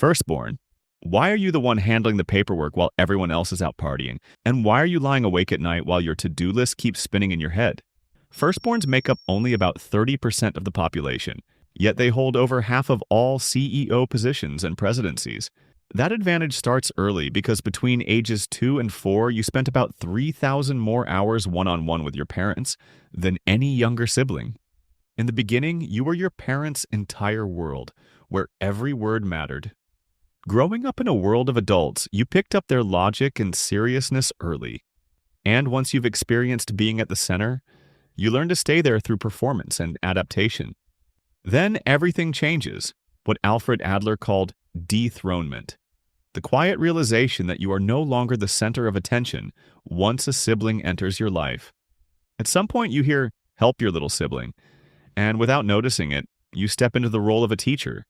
Firstborn, why are you the one handling the paperwork while everyone else is out partying? And why are you lying awake at night while your to-do list keeps spinning in your head? Firstborns make up only about 30% of the population, yet they hold over half of all CEO positions and presidencies. That advantage starts early because between ages 2 and 4, you spent about 3,000 more hours one-on-one with your parents than any younger sibling. In the beginning, you were your parents' entire world, where every word mattered. Growing up in a world of adults, you picked up their logic and seriousness early. And once you've experienced being at the center, you learn to stay there through performance and adaptation. Then everything changes, what Alfred Adler called dethronement. The quiet realization that you are no longer the center of attention once a sibling enters your life. At some point you hear, "Help your little sibling," and without noticing it, you step into the role of a teacher.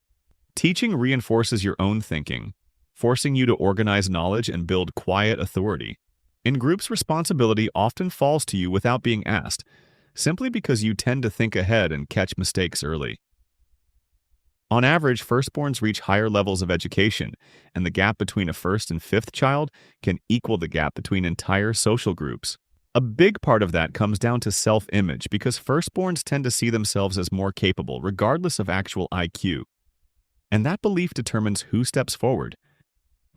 Teaching reinforces your own thinking, forcing you to organize knowledge and build quiet authority. In groups, responsibility often falls to you without being asked, simply because you tend to think ahead and catch mistakes early. On average, firstborns reach higher levels of education, and the gap between a first and fifth child can equal the gap between entire social groups. A big part of that comes down to self-image because firstborns tend to see themselves as more capable, regardless of actual IQ. And that belief determines who steps forward.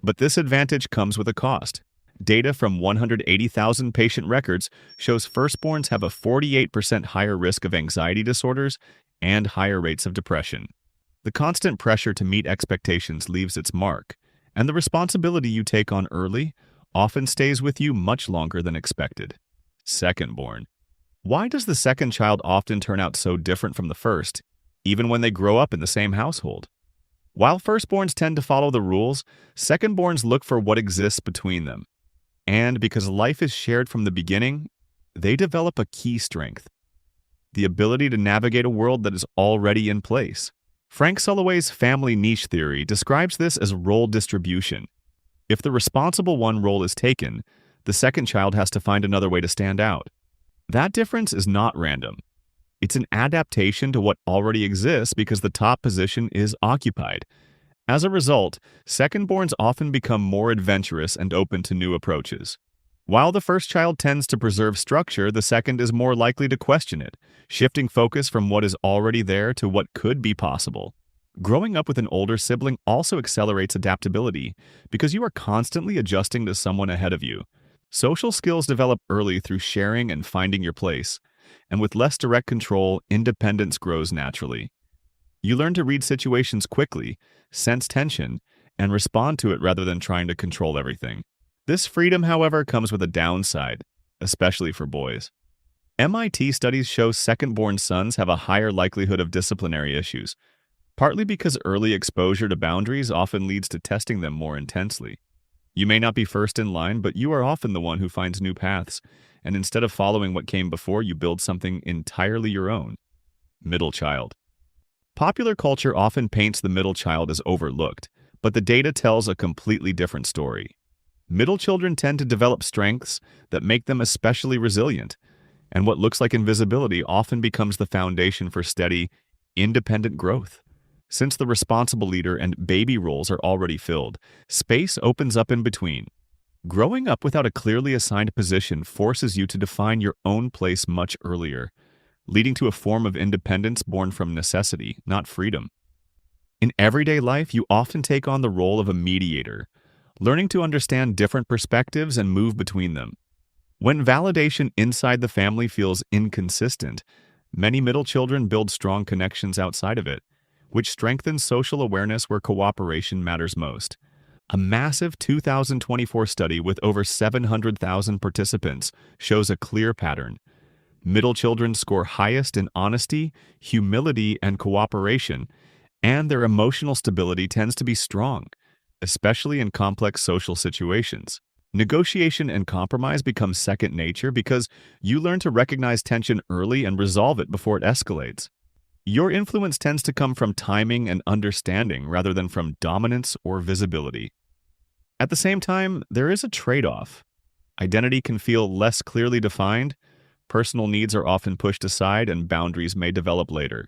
But this advantage comes with a cost. Data from 180,000 patient records shows firstborns have a 48% higher risk of anxiety disorders and higher rates of depression. The constant pressure to meet expectations leaves its mark, and the responsibility you take on early often stays with you much longer than expected. Secondborn. Why does the second child often turn out so different from the first, even when they grow up in the same household? While firstborns tend to follow the rules, secondborns look for what exists between them. And because life is shared from the beginning, they develop a key strength: the ability to navigate a world that is already in place. Frank Sulloway's family niche theory describes this as role distribution. If the responsible one role is taken, the second child has to find another way to stand out. That difference is not random. It's an adaptation to what already exists because the top position is occupied. As a result, secondborns often become more adventurous and open to new approaches. While the first child tends to preserve structure, the second is more likely to question it, shifting focus from what is already there to what could be possible. Growing up with an older sibling also accelerates adaptability because you are constantly adjusting to someone ahead of you. Social skills develop early through sharing and finding your place, and with less direct control, independence grows naturally. You learn to read situations quickly, sense tension, and respond to it rather than trying to control everything. This freedom, however, comes with a downside, especially for boys. MIT studies show second-born sons have a higher likelihood of disciplinary issues, partly because early exposure to boundaries often leads to testing them more intensely. You may not be first in line, but you are often the one who finds new paths, and instead of following what came before, you build something entirely your own. Middle child. Popular culture often paints the middle child as overlooked, but the data tells a completely different story. Middle children tend to develop strengths that make them especially resilient, and what looks like invisibility often becomes the foundation for steady, independent growth. Since the responsible leader and baby roles are already filled, space opens up in between. Growing up without a clearly assigned position forces you to define your own place much earlier, leading to a form of independence born from necessity, not freedom. In everyday life, you often take on the role of a mediator, learning to understand different perspectives and move between them. When validation inside the family feels inconsistent, many middle children build strong connections outside of it, which strengthens social awareness where cooperation matters most. A massive 2024 study with over 700,000 participants shows a clear pattern. Middle children score highest in honesty, humility, and cooperation, and their emotional stability tends to be strong, especially in complex social situations. Negotiation and compromise become second nature because you learn to recognize tension early and resolve it before it escalates. Your influence tends to come from timing and understanding rather than from dominance or visibility. At the same time, there is a trade-off. Identity can feel less clearly defined, personal needs are often pushed aside, and boundaries may develop later.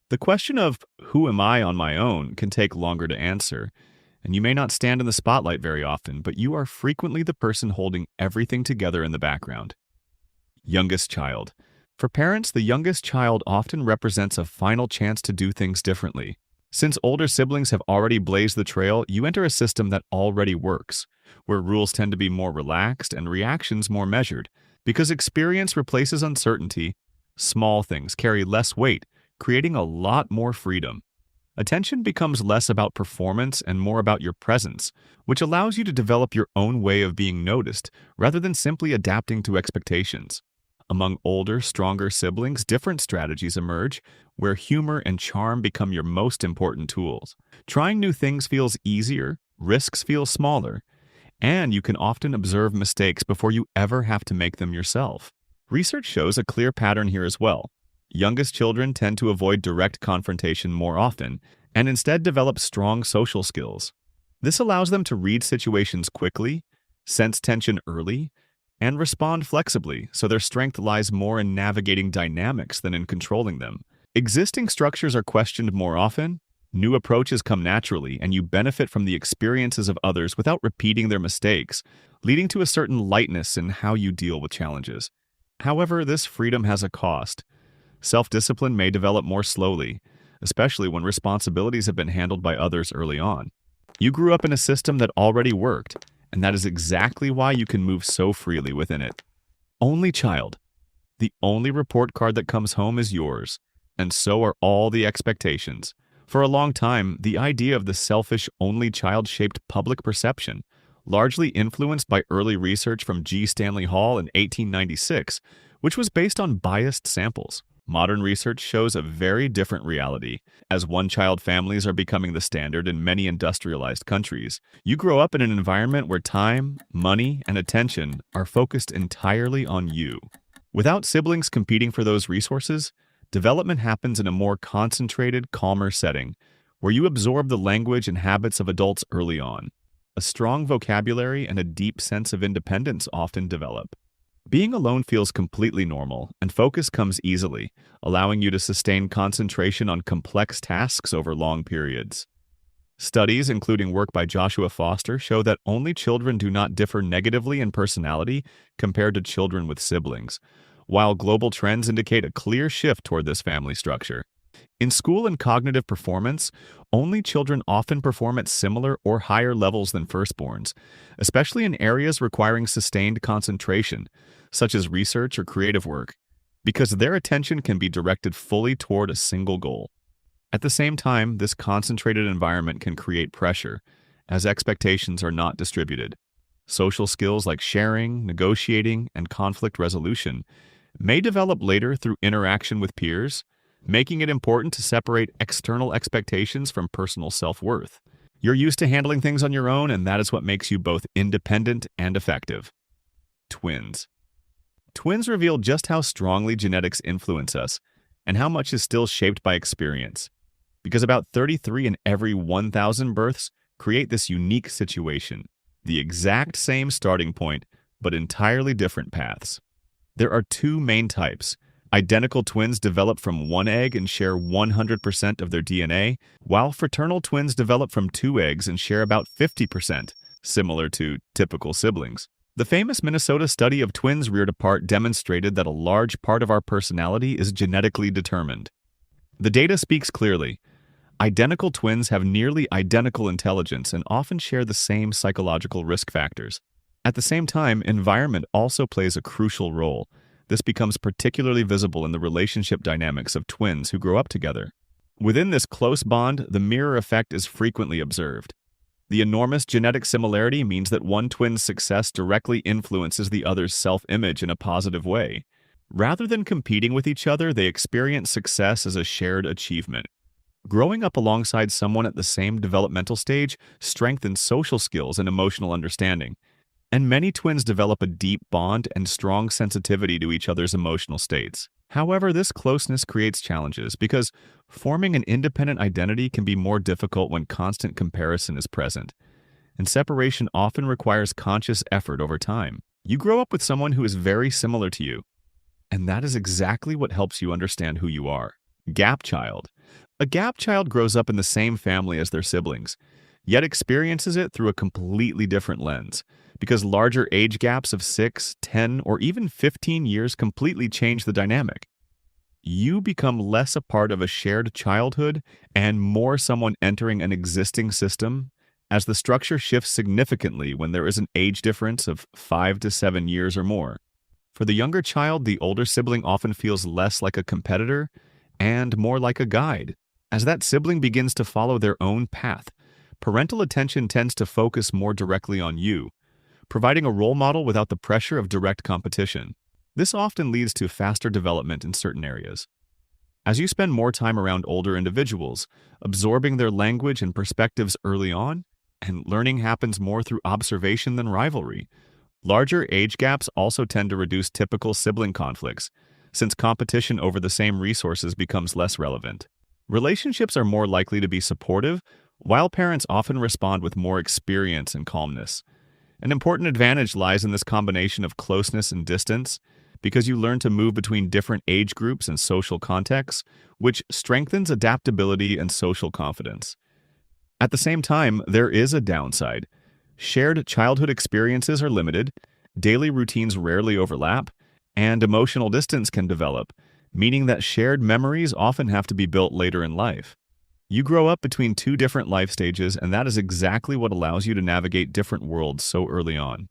The question of who am I on my own can take longer to answer, and you may not stand in the spotlight very often, but you are frequently the person holding everything together in the background. Youngest child. For parents, the youngest child often represents a final chance to do things differently. Since older siblings have already blazed the trail, you enter a system that already works, where rules tend to be more relaxed and reactions more measured. Because experience replaces uncertainty, small things carry less weight, creating a lot more freedom. Attention becomes less about performance and more about your presence, which allows you to develop your own way of being noticed rather than simply adapting to expectations. Among older, stronger siblings, different strategies emerge where humor and charm become your most important tools. Trying new things feels easier, risks feel smaller, and you can often observe mistakes before you ever have to make them yourself. Research shows a clear pattern here as well. Youngest children tend to avoid direct confrontation more often and instead develop strong social skills. This allows them to read situations quickly, sense tension early, and respond flexibly, so their strength lies more in navigating dynamics than in controlling them. Existing structures are questioned more often, new approaches come naturally, and you benefit from the experiences of others without repeating their mistakes, leading to a certain lightness in how you deal with challenges. However, this freedom has a cost. Self-discipline may develop more slowly, especially when responsibilities have been handled by others early on. You grew up in a system that already worked, and that is exactly why you can move so freely within it. Only child. The only report card that comes home is yours, and so are all the expectations. For a long time, the idea of the selfish only child shaped public perception, largely influenced by early research from G. Stanley Hall in 1896, which was based on biased samples. Modern research shows a very different reality. As one-child families are becoming the standard in many industrialized countries, you grow up in an environment where time, money, and attention are focused entirely on you. Without siblings competing for those resources, development happens in a more concentrated, calmer setting, where you absorb the language and habits of adults early on. A strong vocabulary and a deep sense of independence often develop. Being alone feels completely normal, and focus comes easily, allowing you to sustain concentration on complex tasks over long periods. Studies, including work by Joshua Foster, show that only children do not differ negatively in personality compared to children with siblings, while global trends indicate a clear shift toward this family structure. In school and cognitive performance, only children often perform at similar or higher levels than firstborns, especially in areas requiring sustained concentration, such as research or creative work, because their attention can be directed fully toward a single goal. At the same time, this concentrated environment can create pressure, as expectations are not distributed. Social skills like sharing, negotiating, and conflict resolution may develop later through interaction with peers, making it important to separate external expectations from personal self-worth. You're used to handling things on your own, and that is what makes you both independent and effective. Twins. Twins reveal just how strongly genetics influence us and how much is still shaped by experience, because about 33 in every 1,000 births create this unique situation, the exact same starting point, but entirely different paths. There are two main types. Identical twins develop from one egg and share 100% of their DNA, while fraternal twins develop from two eggs and share about 50%, similar to typical siblings. The famous Minnesota study of twins reared apart demonstrated that a large part of our personality is genetically determined. The data speaks clearly. Identical twins have nearly identical intelligence and often share the same psychological risk factors. At the same time, environment also plays a crucial role. This becomes particularly visible in the relationship dynamics of twins who grow up together. Within this close bond, the mirror effect is frequently observed. The enormous genetic similarity means that one twin's success directly influences the other's self-image in a positive way. Rather than competing with each other, they experience success as a shared achievement. Growing up alongside someone at the same developmental stage strengthens social skills and emotional understanding. And many twins develop a deep bond and strong sensitivity to each other's emotional states. However, this closeness creates challenges because forming an independent identity can be more difficult when constant comparison is present, and separation often requires conscious effort over time. You grow up with someone who is very similar to you, and that is exactly what helps you understand who you are. Gap child. A gap child grows up in the same family as their siblings, yet experiences it through a completely different lens, because larger age gaps of 6, 10, or even 15 years completely change the dynamic. You become less a part of a shared childhood and more someone entering an existing system, as the structure shifts significantly when there is an age difference of 5 to 7 years or more. For the younger child, the older sibling often feels less like a competitor and more like a guide. As that sibling begins to follow their own path, parental attention tends to focus more directly on you, providing a role model without the pressure of direct competition. This often leads to faster development in certain areas. As you spend more time around older individuals, absorbing their language and perspectives early on, and learning happens more through observation than rivalry, larger age gaps also tend to reduce typical sibling conflicts, since competition over the same resources becomes less relevant. Relationships are more likely to be supportive, while parents often respond with more experience and calmness. An important advantage lies in this combination of closeness and distance, because you learn to move between different age groups and social contexts, which strengthens adaptability and social confidence. At the same time, there is a downside. Shared childhood experiences are limited, daily routines rarely overlap, and emotional distance can develop, meaning that shared memories often have to be built later in life. You grow up between two different life stages, and that is exactly what allows you to navigate different worlds so early on.